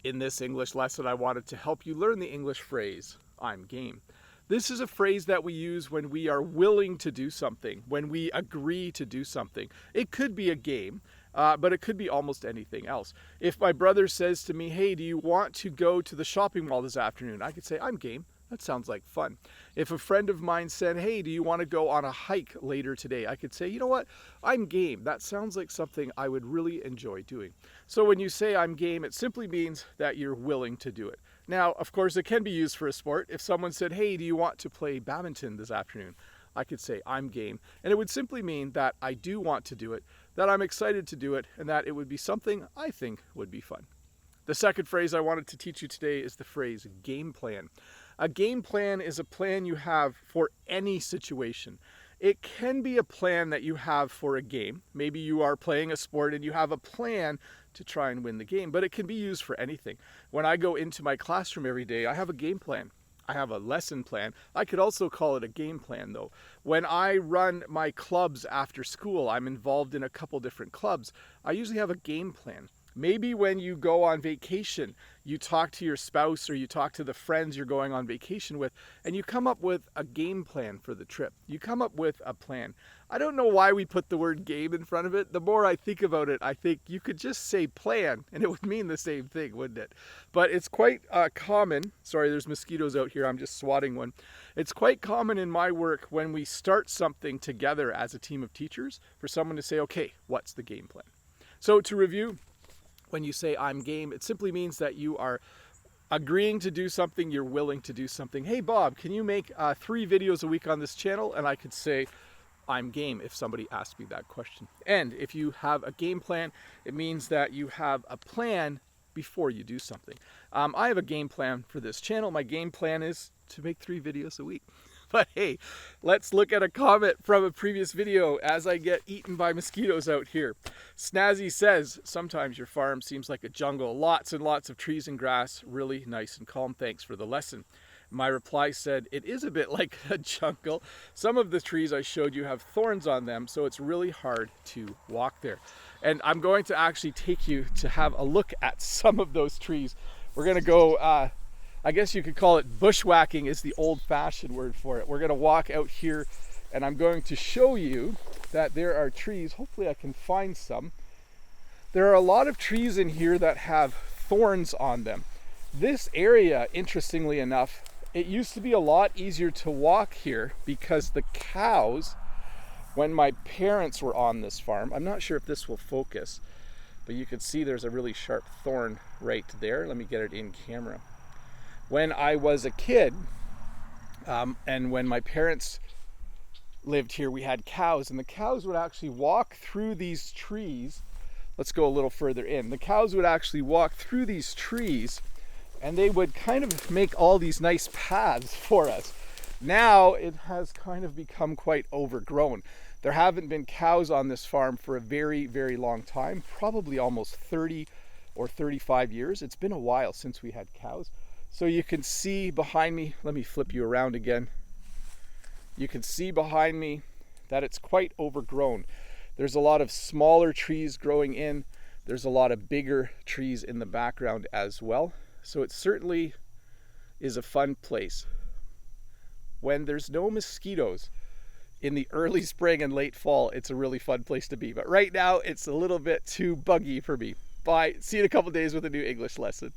In this English lesson, I wanted to help you learn the English phrase, I'm game. This is a phrase that we use when we are willing to do something, when we agree to do something. It could be a game, but it could be almost anything else. If my brother says to me, hey, do you want to go to the shopping mall this afternoon? I could say, I'm game. That sounds like fun. If a friend of mine said, hey, do you want to go on a hike later today? I could say, you know what? I'm game. That sounds like something I would really enjoy doing. So when you say I'm game, it simply means that you're willing to do it. Now, of course, it can be used for a sport. If someone said, hey, do you want to play badminton this afternoon? I could say I'm game. And it would simply mean that I do want to do it, that I'm excited to do it, and that it would be something I think would be fun. The second phrase I wanted to teach you today is the phrase game plan. A game plan is a plan you have for any situation. It can be a plan that you have for a game. Maybe you are playing a sport and you have a plan to try and win the game, but it can be used for anything. When I go into my classroom every day, I have a game plan. I have a lesson plan. I could also call it a game plan though. When I run my clubs after school, I'm involved in a couple different clubs. I usually have a game plan. Maybe when you go on vacation, you talk to your spouse or you talk to the friends you're going on vacation with, and you come up with a game plan for the trip. You come up with a plan. I don't know why we put the word game in front of it. The more I think about it, I think you could just say plan and it would mean the same thing, wouldn't it? But it's quite common. Sorry, there's mosquitoes out here. I'm just swatting one. It's quite common in my work when we start something together as a team of teachers for someone to say, okay, what's the game plan? So to review, when you say I'm game, it simply means that you are agreeing to do something, you're willing to do something. Hey Bob, can you make 3 videos a week on this channel? And I could say I'm game if somebody asked me that question. And if you have a game plan, it means that you have a plan before you do something. I have a game plan for this channel. My game plan is to make 3 videos a week. But hey, let's look at a comment from a previous video as I get eaten by mosquitoes out here. Snazzy says, sometimes your farm seems like a jungle. Lots and lots of trees and grass. Really nice and calm. Thanks for the lesson. My reply said, it is a bit like a jungle. Some of the trees I showed you have thorns on them, so it's really hard to walk there. And I'm going to actually take you to have a look at some of those trees. We're going to go I guess you could call it bushwhacking is the old-fashioned word for it. We're going to walk out here and I'm going to show you that there are trees. Hopefully I can find some. There are a lot of trees in here that have thorns on them. This area, interestingly enough, it used to be a lot easier to walk here because the cows, when my parents were on this farm, I'm not sure if this will focus, but you can see there's a really sharp thorn right there. Let me get it in camera. When I was a kid, and when my parents lived here, we had cows, and the cows would actually walk through these trees. Let's go a little further in. The cows would actually walk through these trees, and they would kind of make all these nice paths for us. Now it has kind of become quite overgrown. There haven't been cows on this farm for a very, very long time, probably almost 30 or 35 years. It's been a while since we had cows. So you can see behind me, let me flip you around again. You can see behind me that it's quite overgrown. There's a lot of smaller trees growing in. There's a lot of bigger trees in the background as well. So it certainly is a fun place. When there's no mosquitoes in the early spring and late fall, it's a really fun place to be. But right now it's a little bit too buggy for me. Bye. See you in a couple days with a new English lesson.